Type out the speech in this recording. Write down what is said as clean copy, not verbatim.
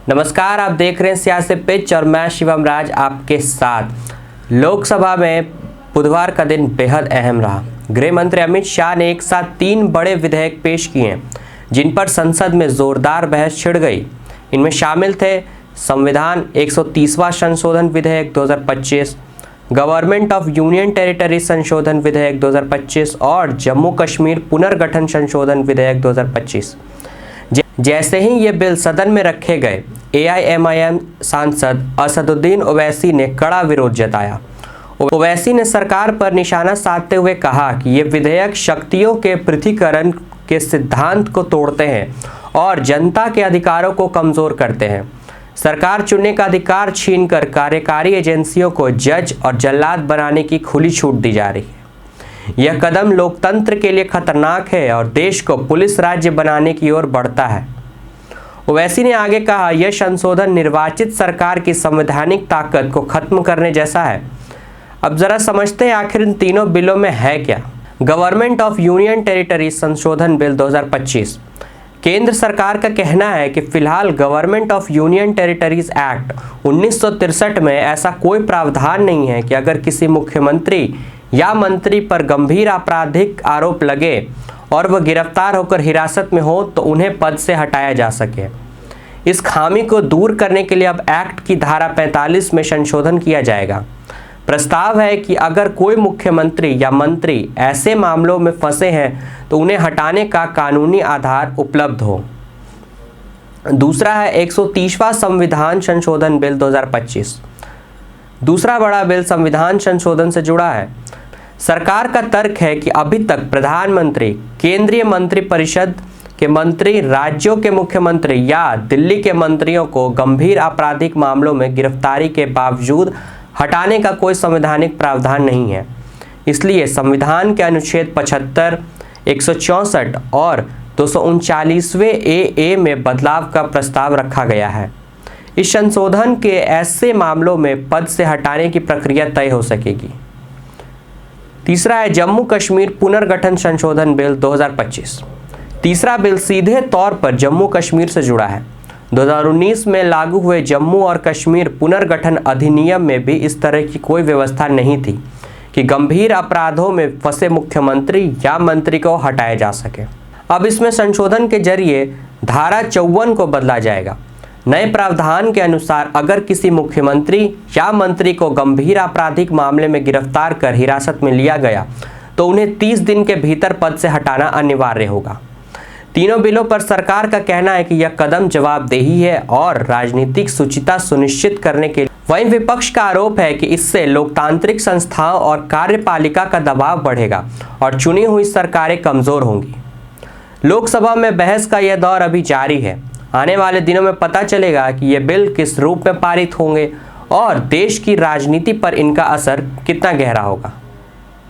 नमस्कार, आप देख रहे हैं सियासी पिच और मैं शिवम राज आपके साथ। लोकसभा में बुधवार का दिन बेहद अहम रहा। गृह मंत्री अमित शाह ने एक साथ 3 बड़े विधेयक पेश किए हैं, जिन पर संसद में जोरदार बहस छिड़ गई। इनमें शामिल थे संविधान 130वां संशोधन विधेयक 2025, गवर्नमेंट ऑफ यूनियन टेरिटरी संशोधन विधेयक 2025 और जम्मू कश्मीर पुनर्गठन संशोधन विधेयक 2025। जैसे ही ये बिल सदन में रखे गए, AIMIM सांसद असदुद्दीन ओवैसी ने कड़ा विरोध जताया। ओवैसी ने सरकार पर निशाना साधते हुए कहा कि ये विधेयक शक्तियों के पृथक्करण के सिद्धांत को तोड़ते हैं और जनता के अधिकारों को कमजोर करते हैं। सरकार चुनने का अधिकार छीनकर कार्यकारी एजेंसियों को जज और जल्लाद बनाने की खुली छूट दी जा रही है। यह कदम लोकतंत्र के लिए खतरनाक है और देश को पुलिस राज्य बनाने की ओर बढ़ता है। ओवैसी ने आगे कहा, यह संशोधन निर्वाचित सरकार की संवैधानिक ताकत को खत्म करने जैसा है। अब जरा समझते हैं आखिर इन तीनों बिलों में है क्या। गवर्नमेंट ऑफ यूनियन टेरिटरी संशोधन बिल 2025। केंद्र सरकार का कहना है कि फिलहाल government of union territories act 1963 में ऐसा कोई प्रावधान नहीं है कि अगर किसी मुख्यमंत्री या मंत्री पर गंभीर आपराधिक आरोप लगे और वह गिरफ्तार होकर हिरासत में हो तो उन्हें पद से हटाया जा सके। इस खामी को दूर करने के लिए अब एक्ट की धारा 45 में संशोधन किया जाएगा। प्रस्ताव है कि अगर कोई मुख्यमंत्री या मंत्री ऐसे मामलों में फंसे हैं तो उन्हें हटाने का कानूनी आधार उपलब्ध हो। दूसरा है 130वां संविधान संशोधन बिल 2025। दूसरा बड़ा बिल संविधान संशोधन से जुड़ा है। सरकार का तर्क है कि अभी तक प्रधानमंत्री, केंद्रीय मंत्रिपरिषद के मंत्री, राज्यों के मुख्यमंत्री या दिल्ली के मंत्रियों को गंभीर आपराधिक मामलों में गिरफ्तारी के बावजूद हटाने का कोई संवैधानिक प्रावधान नहीं है। इसलिए संविधान के अनुच्छेद 75, 164 और 239वें AA में बदलाव का प्रस्ताव रखा गया है। इस संशोधन के ऐसे मामलों में पद से हटाने की प्रक्रिया तय हो सकेगी। तीसरा है जम्मू कश्मीर पुनर्गठन संशोधन बिल 2025। तीसरा बिल सीधे तौर पर जम्मू कश्मीर से जुड़ा है। 2019 में लागू हुए जम्मू और कश्मीर पुनर्गठन अधिनियम में भी इस तरह की कोई व्यवस्था नहीं थी कि गंभीर अपराधों में फंसे मुख्यमंत्री या मंत्री को हटाया जा सके। अब इसमें संशोधन के जरिए धारा 54 को बदला जाएगा। नए प्रावधान के अनुसार अगर किसी मुख्यमंत्री या मंत्री को गंभीर आपराधिक मामले में गिरफ्तार कर हिरासत में लिया गया तो उन्हें 30 दिन के भीतर पद से हटाना अनिवार्य होगा। तीनों बिलों पर सरकार का कहना है कि यह कदम जवाबदेही है और राजनीतिक शुचिता सुनिश्चित करने के लिए। वहीं विपक्ष का आरोप है कि इससे लोकतांत्रिक संस्थाओं और कार्यपालिका का दबाव बढ़ेगा और चुनी हुई सरकारें कमजोर होंगी। लोकसभा में बहस का यह दौर अभी जारी है। आने वाले दिनों में पता चलेगा कि ये बिल किस रूप में पारित होंगे और देश की राजनीति पर इनका असर कितना गहरा होगा।